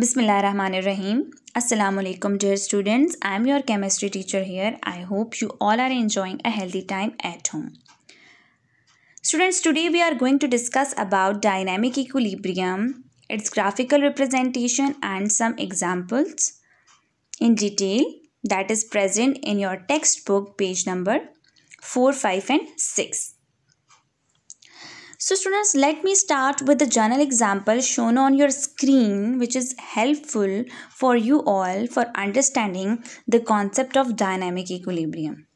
Bismillahirrahmanirrahim. Assalamualaikum dear students. I am your chemistry teacher here. I hope you all are enjoying a healthy time at home. Students, today we are going to discuss about dynamic equilibrium, its graphical representation and some examples in detail that is present in your textbook page number 4, 5 and 6. So students, let me start with the general example shown on your screen, which is helpful for you all for understanding the concept of dynamic equilibrium.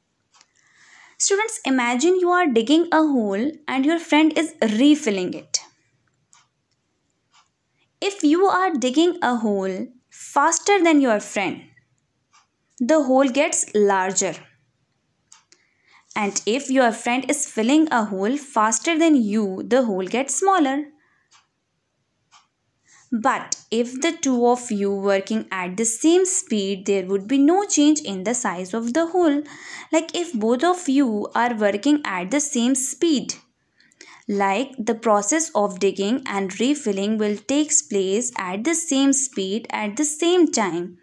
Students, imagine you are digging a hole and your friend is refilling it. If you are digging a hole faster than your friend, the hole gets larger. And if your friend is filling a hole faster than you, the hole gets smaller. But if the two of you working at the same speed, there would be no change in the size of the hole. Like if both of you are working at the same speed, like the process of digging and refilling will take place at the same speed at the same time,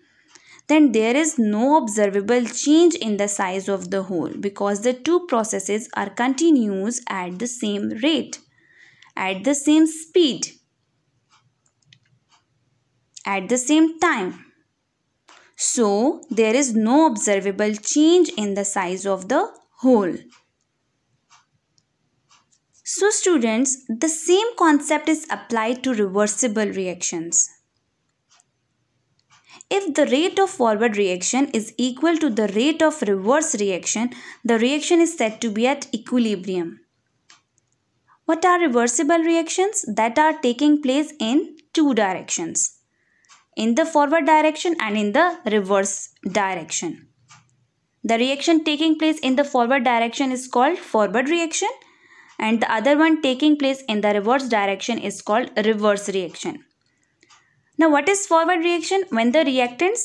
then there is no observable change in the size of the hole because the two processes are continuous at the same rate, at the same speed, at the same time. So, there is no observable change in the size of the hole. So, students, the same concept is applied to reversible reactions. If the rate of forward reaction is equal to the rate of reverse reaction, the reaction is said to be at equilibrium. What are reversible reactions? That are taking place in two directions, in the forward direction and in the reverse direction. The reaction taking place in the forward direction is called forward reaction, and the other one taking place in the reverse direction is called reverse reaction. Now, what is forward reaction? When the reactants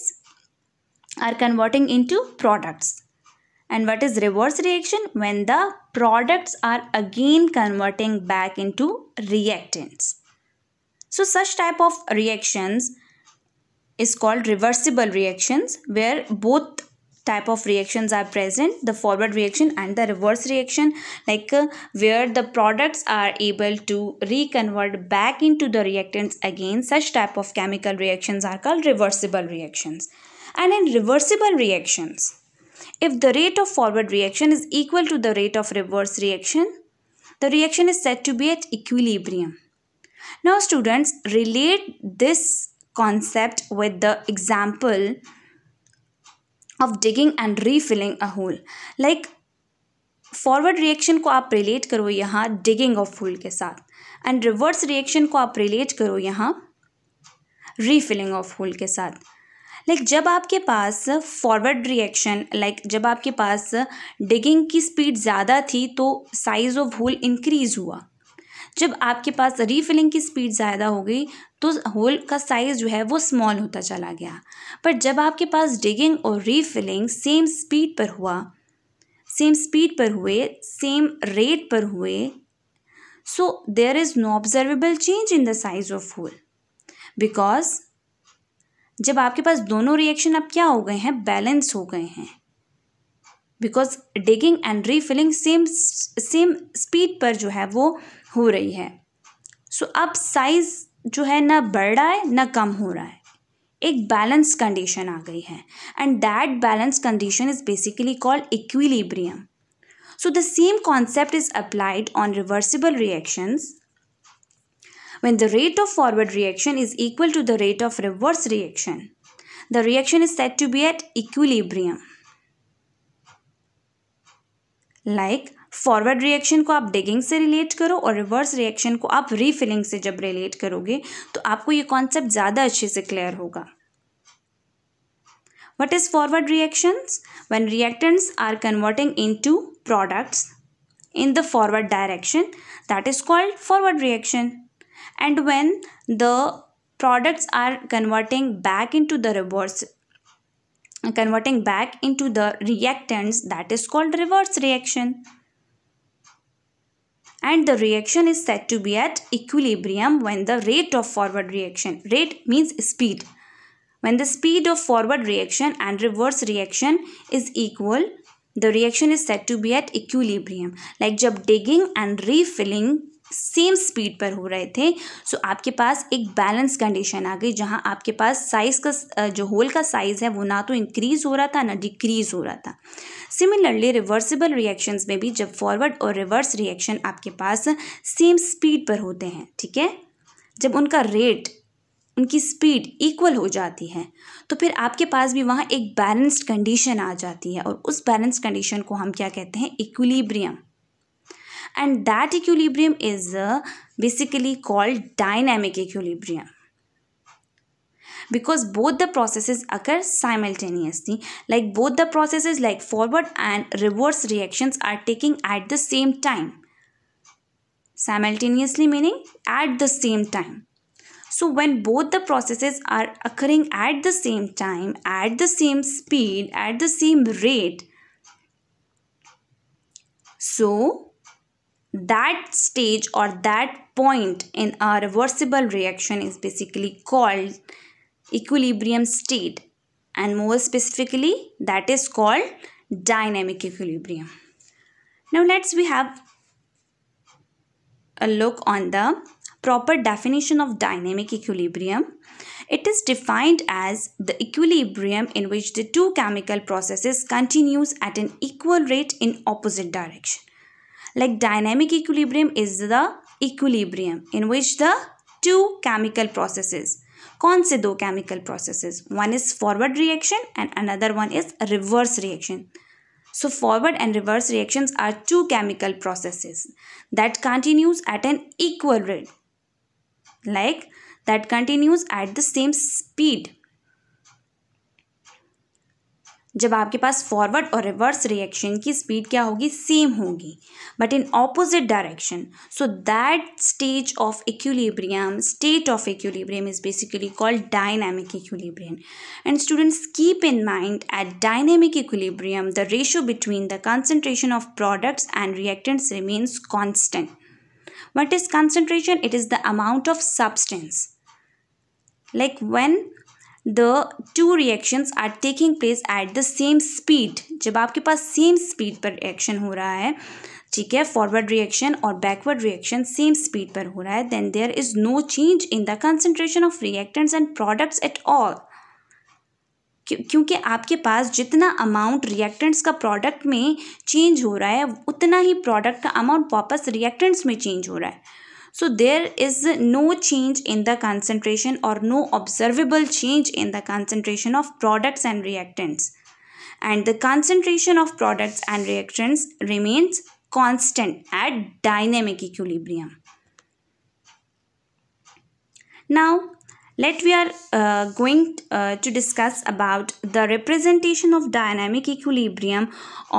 are converting into products. And what is reverse reaction? When the products are again converting back into reactants. So, such type of reactions is called reversible reactions, where both type of reactions are present, the forward reaction and the reverse reaction, where the products are able to reconvert back into the reactants again. Such type of chemical reactions are called reversible reactions. And in reversible reactions, if the rate of forward reaction is equal to the rate of reverse reaction, the reaction is said to be at equilibrium. Now students, relate this concept with the example of digging and refilling a hole. Like forward reaction को आप relate करो यहाँ digging of whole के साथ, and reverse reaction को आप relate करो यहाँ रीफिलिंग ऑफ होल के साथ. जब आपके पास फॉरवर्ड रिएक्शन, जब आपके पास डिगिंग की स्पीड ज़्यादा थी तो साइज ऑफ होल इंक्रीज हुआ. जब आपके पास रीफिलिंग की स्पीड ज़्यादा हो गई तो होल का साइज़ जो है वो स्मॉल होता चला गया. पर जब आपके पास डिगिंग और रीफिलिंग सेम स्पीड पर हुए, सेम रेट पर हुए, so there is no observable change in the size of hole, because जब आपके पास दोनों रिएक्शन अब क्या हो गए हैं, बैलेंस हो गए हैं, because digging and refilling same speed पर जो है वो हो रही है. सो अब साइज जो है ना बढ़ रहा है ना कम हो रहा है, एक बैलेंस कंडीशन आ गई है, and that balance condition is basically called equilibrium. So the same concept is applied on reversible reactions. When the rate of forward reaction is equal to the rate of reverse reaction, the reaction is said to be at equilibrium. Like forward reaction को आप digging से relate करो और reverse reaction को आप refilling से जब relate करोगे तो आपको ये कॉन्सेप्ट ज़्यादा अच्छे से क्लियर होगा. What is forward reactions? When reactants are converting into products in the forward direction, that is called forward reaction. And when the products are converting back into the reactants, that is called reverse reaction. and the reaction is said to be at equilibrium when the rate of forward reaction, rate means speed, when the speed of forward reaction and reverse reaction is equal, the reaction is said to be at equilibrium. Like जब digging and refilling same speed पर हो रहे थे, सो आपके पास एक balance condition आ गई जहां आपके पास साइज का जो होल का साइज है वो ना तो इंक्रीज हो रहा था ना डिक्रीज हो रहा था. सिमिलरली रिवर्सिबल रिएक्शंस में भी जब फॉरवर्ड और रिवर्स रिएक्शन आपके पास सेम स्पीड पर होते हैं, ठीक है, जब उनका रेट, उनकी स्पीड इक्वल हो जाती है, तो फिर आपके पास भी वहाँ एक बैलेंस्ड कंडीशन आ जाती है और उस बैलेंस्ड कंडीशन को हम क्या कहते हैं, equilibrium. And that equilibrium is basically called dynamic equilibrium because both the processes occur simultaneously, like both the processes like forward and reverse reactions are taking at the same time. Simultaneously meaning at the same time. So when both the processes are occurring at the same time, at the same speed, at the same rate, so that stage or that point in a reversible reaction is basically called equilibrium state, and more specifically that is called dynamic equilibrium. Now we have a look on the proper definition of dynamic equilibrium. It is defined as the equilibrium in which the two chemical processes continues at an equal rate in opposite direction. Like dynamic equilibrium is the equilibrium in which the two chemical processes, कौन से दो chemical processes, one is forward reaction and another one is reverse reaction. So forward and reverse reactions are two chemical processes that continues at an equal rate, like that continues at the same speed. जब आपके पास forward और reverse reaction की speed क्या होगी, same होगी, but in opposite direction. So that stage of equilibrium, state of equilibrium is basically called dynamic equilibrium. And students keep in mind at dynamic equilibrium the ratio between the concentration of products and reactants remains constant. What is concentration? It is the amount of substance. Like when the two reactions are taking place at the same speed, जब आपके पास same speed पर reaction हो रहा है, ठीक है, forward reaction और backward reaction same speed पर हो रहा है, then there is no change in the concentration of reactants and products at all. क्योंकि आपके पास जितना अमाउंट रिएक्टेंट्स का प्रोडक्ट में चेंज हो रहा है उतना ही प्रोडक्ट का अमाउंट वापस रिएक्टेंट्स में चेंज हो रहा है. So there is no change in the concentration और no observable change in the concentration of products and reactants, and the concentration of products and reactants remains constant at dynamic equilibrium. Now we are going to discuss about the representation of dynamic equilibrium,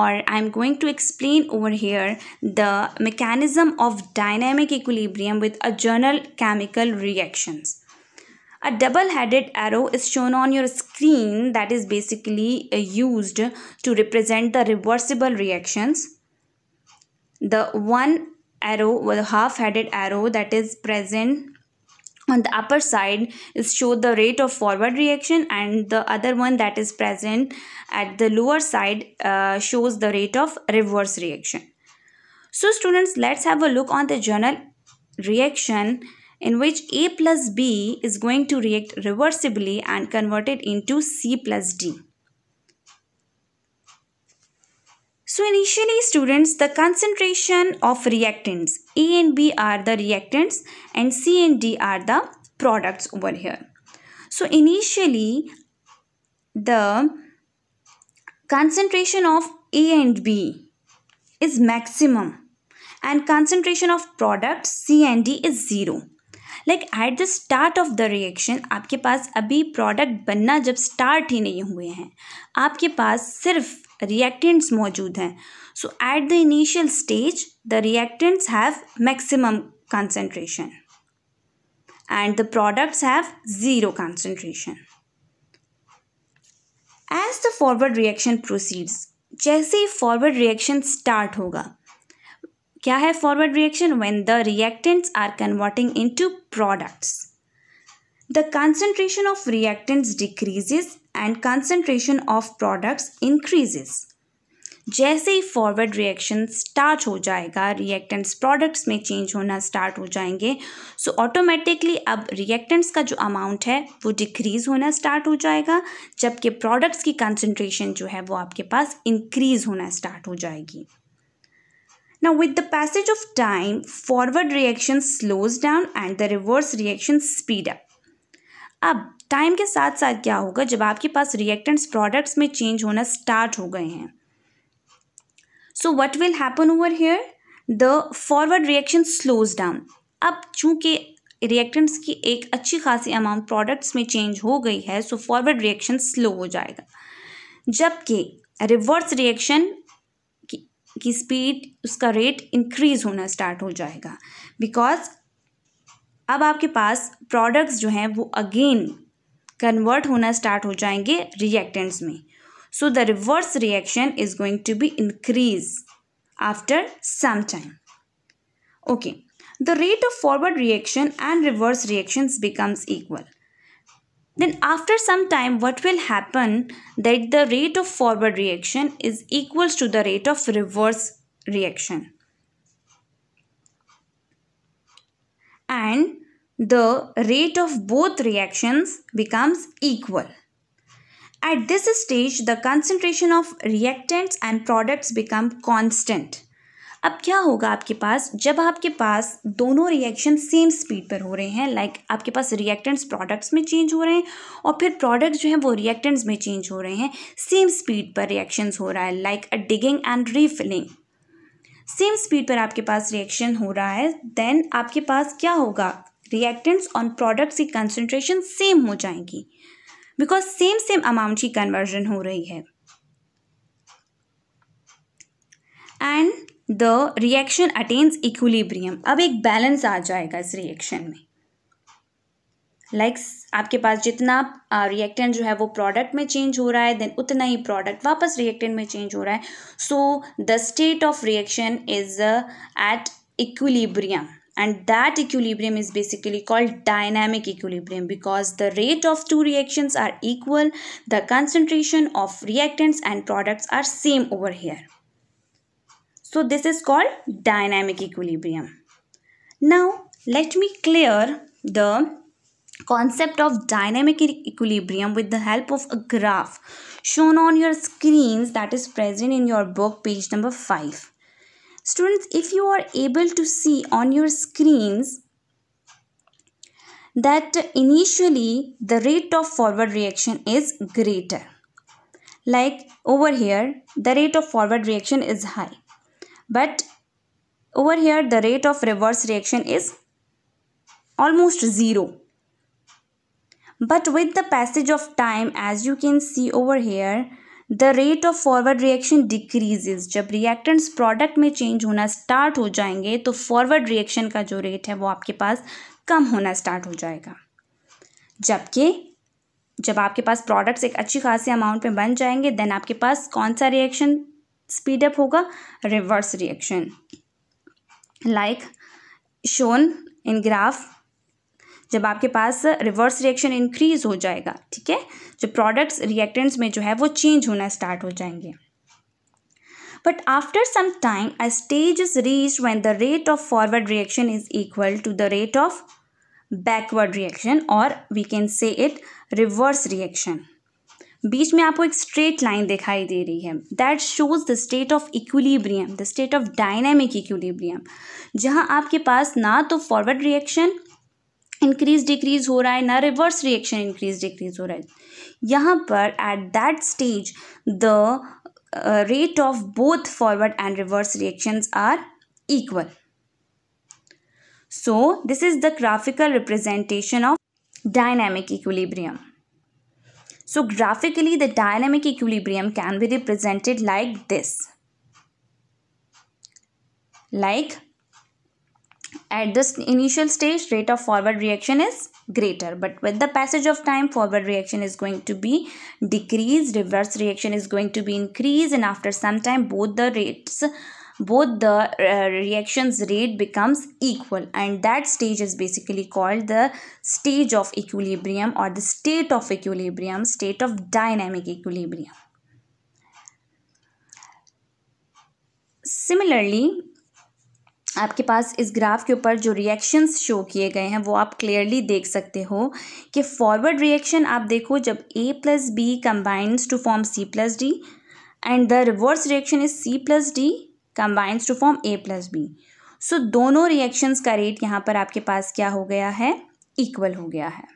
or I'm going to explain over here the mechanism of dynamic equilibrium with a general chemical reactions. A double-headed arrow is shown on your screen that is basically used to represent the reversible reactions. The one arrow with a half-headed arrow that is present on the upper side is show the rate of forward reaction, and the other one that is present at the lower side shows the rate of reverse reaction. So students, let's have a look on the general reaction in which A plus B is going to react reversibly and convert it into C plus D. So initially students, the concentration of reactants, A and B are the reactants and C and D are the products over here. So initially the concentration of A and B is maximum and concentration of products C and D is 0. Like at the start of the reaction, आपके पास अभी product बनना जब start ही नहीं हुए हैं, आपके पास सिर्फ reactants मौजूद हैं. So at the initial stage, the reactants have maximum concentration and the products have 0 concentration. As the forward reaction proceeds, जैसे ही forward reaction start होगा, क्या है forward reaction? When the reactants are converting into products, the concentration of reactants decreases and concentration of products increases. जैसे ही forward reaction start हो जाएगा, reactants products में change होना स्टार्ट हो जाएंगे, सो ऑटोमेटिकली अब रिएक्टेंट्स का जो अमाउंट है वो डिक्रीज होना स्टार्ट हो जाएगा, जबकि प्रोडक्ट्स की कंसंट्रेशन जो है वो आपके पास इंक्रीज होना स्टार्ट हो जाएगी। Now with the passage of time, forward reaction slows down and the reverse reaction speed up. अब टाइम के साथ साथ क्या होगा, जब आपके पास रिएक्टेंट्स प्रोडक्ट्स में चेंज होना स्टार्ट हो गए हैं, so what will happen over here, the forward reaction slows down. अब चूंकि रिएक्टेंट्स की एक अच्छी खासी अमाउंट प्रोडक्ट्स में चेंज हो गई है, सो फॉरवर्ड रिएक्शन स्लो हो जाएगा, जबकि रिवर्स रिएक्शन की स्पीड, उसका रेट इंक्रीज होना स्टार्ट हो जाएगा, बिकॉज अब आपके पास प्रोडक्ट्स जो हैं वो अगेन कन्वर्ट होना स्टार्ट हो जाएंगे रिएक्टेंट्स में। So the reverse reaction is going to be increase after some time. Okay, the rate of forward reaction and reverse reactions becomes equal. Then after some time what will happen, that the rate of forward reaction is equals to the rate of reverse reaction, and the rate of both reactions becomes equal. At this stage the concentration of reactants and products become constant. अब क्या होगा आपके पास, जब आपके पास दोनों reaction same speed पर हो रहे हैं, लाइक आपके पास रिएक्टेंट्स प्रोडक्ट्स में चेंज हो रहे हैं और फिर प्रोडक्ट्स जो हैं वो रिएक्टेंट्स में चेंज हो रहे हैं, सेम स्पीड पर रिएक्शंस हो रहा है, like a digging and refilling, same speed पर आपके पास रिएक्शन हो रहा है, देन आपके पास क्या होगा, रिएक्टेंट्स और प्रोडक्ट्स की कंसंट्रेशन सेम हो जाएंगी, बिकॉज सेम अमाउंट की कन्वर्जन हो रही है, and the reaction attains equilibrium. अब एक बैलेंस आ जाएगा इस रिएक्शन में, लाइक आपके पास जितना रिएक्टेंट जो है वो प्रोडक्ट में चेंज हो रहा है, देन उतना ही प्रोडक्ट वापस रिएक्टेंट में चेंज हो रहा है. So the state of reaction is at equilibrium, and that equilibrium is basically called dynamic equilibrium, because the rate of two reactions are equal, the concentration of reactants and products are same over here. So this is called dynamic equilibrium. Now let me clear the concept of dynamic equilibrium with the help of a graph shown on your screens, that is present in your book, page number 5. Students, if you are able to see on your screens that initially the rate of forward reaction is greater, like over here the rate of forward reaction is high, but over here the rate of reverse reaction is almost zero. But with the passage of time, as you can see over here, the rate of forward reaction decreases. जब reactants product में change होना start हो जाएंगे तो forward reaction का जो rate है वो आपके पास कम होना start हो जाएगा, जबकि जब आपके पास products एक अच्छी खासी amount में बन जाएंगे, then आपके पास कौन सा reaction speed up होगा, reverse reaction, like shown in graph. जब आपके पास रिवर्स रिएक्शन इंक्रीज हो जाएगा, ठीक है, जो प्रोडक्ट्स रिएक्टेंट्स में जो है वो चेंज होना स्टार्ट हो जाएंगे. But after some time a stage is reached when the rate of forward reaction is equal to the rate of backward reaction, और we can say it reverse reaction. बीच में आपको एक स्ट्रेट लाइन दिखाई दे रही है, that shows the state of equilibrium, the state of dynamic equilibrium, जहाँ आपके पास ना तो फॉरवर्ड रिएक्शन इंक्रीज डिक्रीज हो रहा है, ना रिवर्स रिएक्शन इंक्रीज डिक्रीज हो रहा है. यहाँ पर at that stage the rate of both forward and reverse reactions are equal. So this is the graphical representation of dynamic equilibrium. So graphically the dynamic equilibrium can be represented like this, like at this initial stage rate of forward reaction is greater, but with the passage of time forward reaction is going to be decreased, reverse reaction is going to be increased, and after some time both the rates both the reactions rate becomes equal, and that stage is basically called the stage of equilibrium or the state of equilibrium, state of dynamic equilibrium. Similarly, आपके पास इस graph के ऊपर जो reactions show किए गए हैं वो आप क्लियरली देख सकते हो कि फॉरवर्ड रिएक्शन आप देखो जब A plus B combines to form C plus D, and the reverse reaction is C plus D combines to form A plus B. So दोनों रिएक्शंस का रेट यहाँ पर आपके पास क्या हो गया है, इक्वल हो गया है.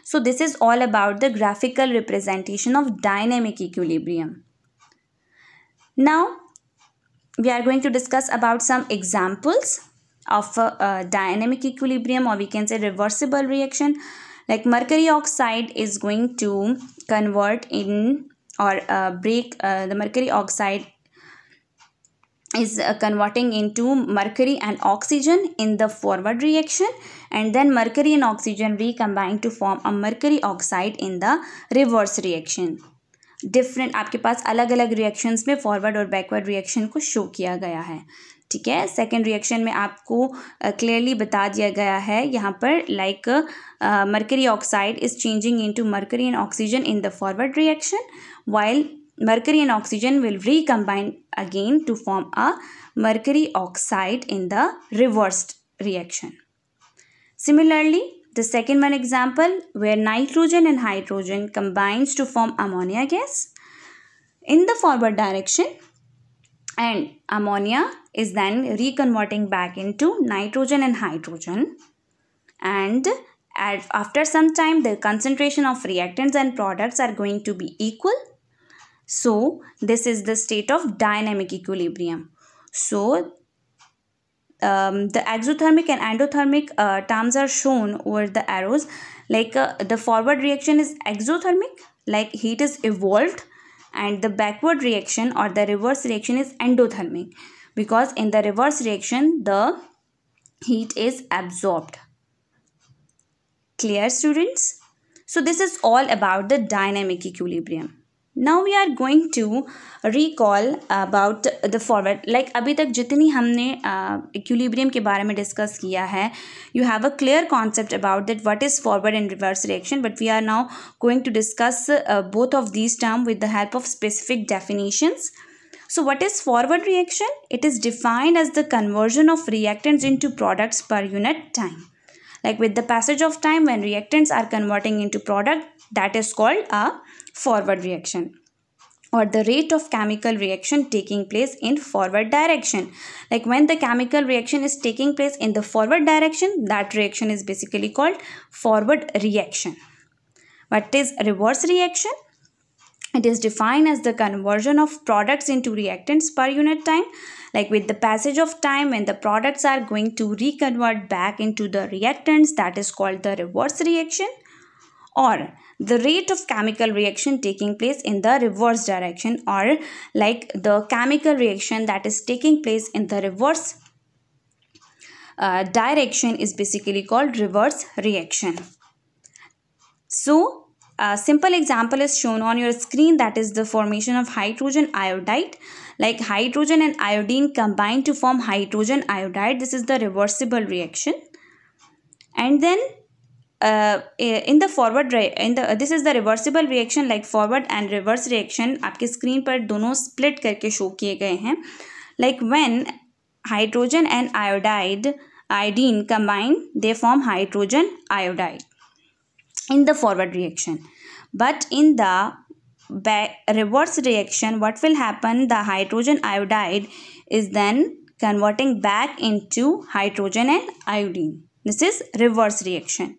सो this is all about the graphical representation of dynamic equilibrium. Now we are going to discuss about some examples of dynamic equilibrium, or we can say reversible reaction. Like mercury oxide is going to convert in or break the mercury oxide is converting into mercury and oxygen in the forward reaction, and then mercury and oxygen recombine to form a mercury oxide in the reverse reaction. Different आपके पास अलग अलग reactions में forward और backward reaction को show किया गया है. ठीक है, सेकेंड रिएक्शन में आपको क्लियरली बता दिया गया है यहाँ पर, like mercury oxide is changing into mercury and oxygen in the forward reaction, while mercury and oxygen will recombine again to form a mercury oxide in the reversed reaction. Similarly, the second one example where nitrogen and hydrogen combines to form ammonia gas in the forward direction, and ammonia is then reconverting back into nitrogen and hydrogen, and after some time the concentration of reactants and products are going to be equal. So this is the state of dynamic equilibrium. So the exothermic and endothermic terms are shown over the arrows. Like the forward reaction is exothermic, like heat is evolved, and the backward reaction or the reverse reaction is endothermic, because in the reverse reaction the heat is absorbed. Clear, students? So this is all about the dynamic equilibrium. Now we are going to recall about the forward. Like अभी तक जितनी हमने equilibrium के बारे में discuss किया है, you have a clear concept about that what is forward and reverse reaction, but we are now going to discuss both of these terms with the help of specific definitions. So what is forward reaction? It is defined as the conversion of reactants into products per unit time. Like with the passage of time, when reactants are converting into product, that is called a forward reaction, or the rate of chemical reaction taking place in forward direction. Like when the chemical reaction is taking place in the forward direction, that reaction is basically called forward reaction. What is reverse reaction? It is defined as the conversion of products into reactants per unit time. Like with the passage of time, when the products are going to reconvert back into the reactants, that is called the reverse reaction. Or the rate of chemical reaction taking place in the reverse direction, or like the chemical reaction that is taking place in the reverse direction is basically called reverse reaction. So a simple example is shown on your screen, that is the formation of hydrogen iodide. Like hydrogen and iodine combine to form hydrogen iodide. This is the reversible reaction. And then in the forward this is the reversible reaction. Like forward and reverse reaction आपके screen पर दोनों split करके show किए गए हैं. Like when hydrogen and iodine combine, they form hydrogen iodide in the forward reaction. But in the reverse reaction, what will happen? The hydrogen iodide is then converting back into hydrogen and iodine. This is reverse reaction.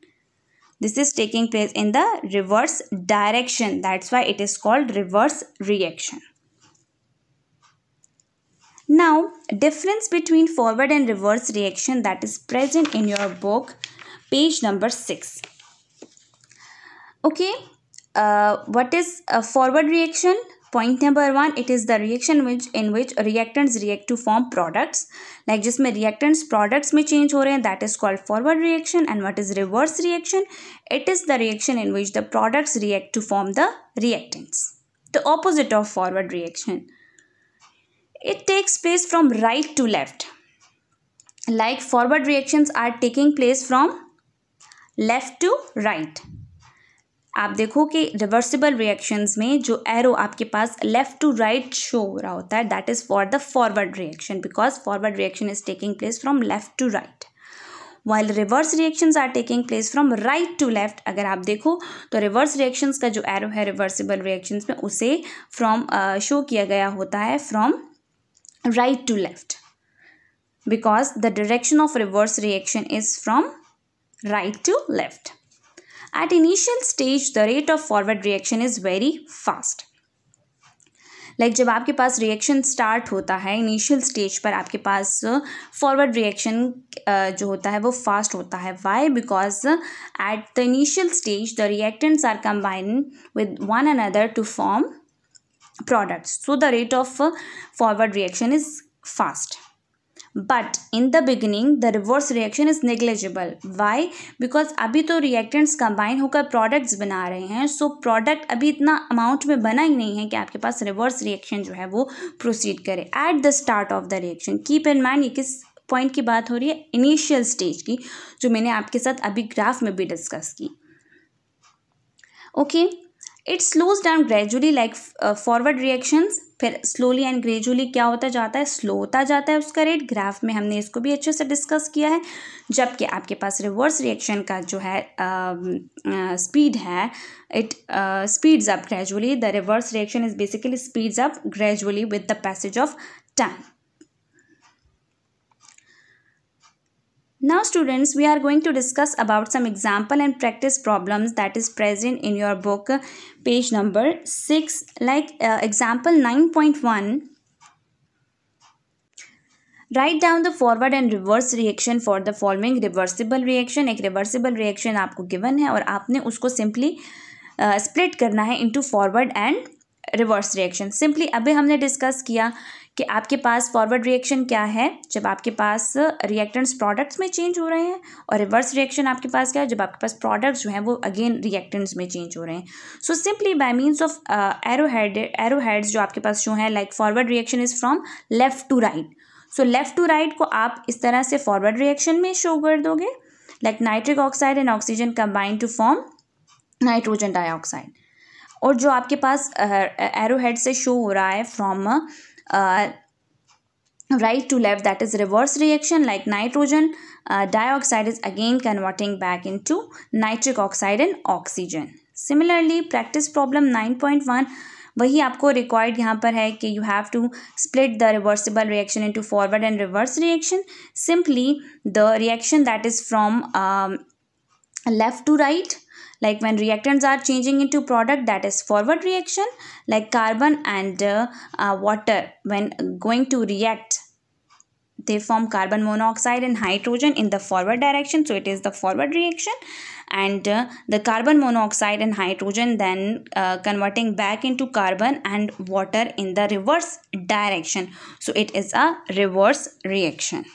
This is taking place in the reverse direction. That's why it is called reverse reaction. Now, difference between forward and reverse reaction that is present in your book, page number 6. Okay, what is a forward reaction? Point number 1, it is the reaction in which reactants react to form products. Like जिसमें reactants products में change हो रहे हैं, that is called forward reaction. And what is reverse reaction? It is the reaction in which the products react to form the reactants. The opposite of forward reaction. It takes place from right to left. Like forward reactions are taking place from left to right. आप देखो कि reversible reactions में जो arrow आपके पास left to right show हो रहा होता है, that is for the forward reaction, because forward reaction is taking place from left to right, while reverse reactions are taking place from right to left. अगर आप देखो तो रिवर्स रिएक्शंस का जो एरो है रिवर्सिबल रिएक्शंस में, उसे from show किया गया होता है from right to left, because the direction of reverse reaction is from right to left. At initial stage, the rate of forward reaction is very fast. Like जब आपके पास reaction start होता है initial stage पर, आपके पास forward reaction जो होता है वो फास्ट होता है. Why? Because at the initial stage the reactants are combined with one another to form products, so the rate of forward reaction is fast. But in the beginning the reverse reaction is negligible. Why? Because अभी तो reactants combine होकर products बना रहे हैं, so product अभी इतना amount में बना ही नहीं है कि आपके पास reverse reaction जो है वो proceed करे. At the start of the reaction, keep in mind ये किस point की बात हो रही है, initial stage की, जो मैंने आपके साथ अभी ग्राफ में भी डिस्कस की. Okay, it slows down gradually like forward reactions. फिर slowly and gradually क्या होता जाता है, स्लो होता जाता है उसका रेट. ग्राफ में हमने इसको भी अच्छे से डिस्कस किया है. जबकि आपके पास रिवर्स रिएक्शन का जो है स्पीड है, it speeds up gradually. The reverse reaction is basically speeds up gradually with the passage of time. Now students, we are going to discuss about some example and practice problems that is present in your book, page number 6. Like example 9.1, write down the forward and reverse reaction for the following reversible reaction. एक reversible reaction आपको given है और आपने उसको simply split करना है into forward and reverse reaction. Simply अभी हमने डिस्कस किया कि आपके पास फॉरवर्ड रिएक्शन क्या है, जब आपके पास रिएक्टेंट्स प्रोडक्ट्स में चेंज हो रहे हैं, और रिवर्स रिएक्शन आपके पास क्या है, जब आपके पास प्रोडक्ट्स जो हैं वो अगेन रिएक्टेंट्स में चेंज हो रहे हैं. So simply by means of arrow heads जो आपके पास शो है, like forward reaction is from left to right. So left to right को आप इस तरह से फॉरवर्ड रिएक्शन में शो कर दोगे, like nitric oxide and oxygen combine to form nitrogen dioxide. और जो आपके पास एरो हेड से शो हो रहा है from right to left, that is reverse reaction, like nitrogen dioxide is again converting back into nitric oxide and oxygen. Similarly, practice problem 9.1, वही आपको required यहाँ पर है कि you have to split the reversible reaction into forward and reverse reaction. Simply the reaction that is from left to right, like when reactants are changing into product, that is forward reaction. Like carbon and water, when going to react, they form carbon monoxide and hydrogen in the forward direction, so it is the forward reaction. And the carbon monoxide and hydrogen then converting back into carbon and water in the reverse direction, so it is a reverse reaction.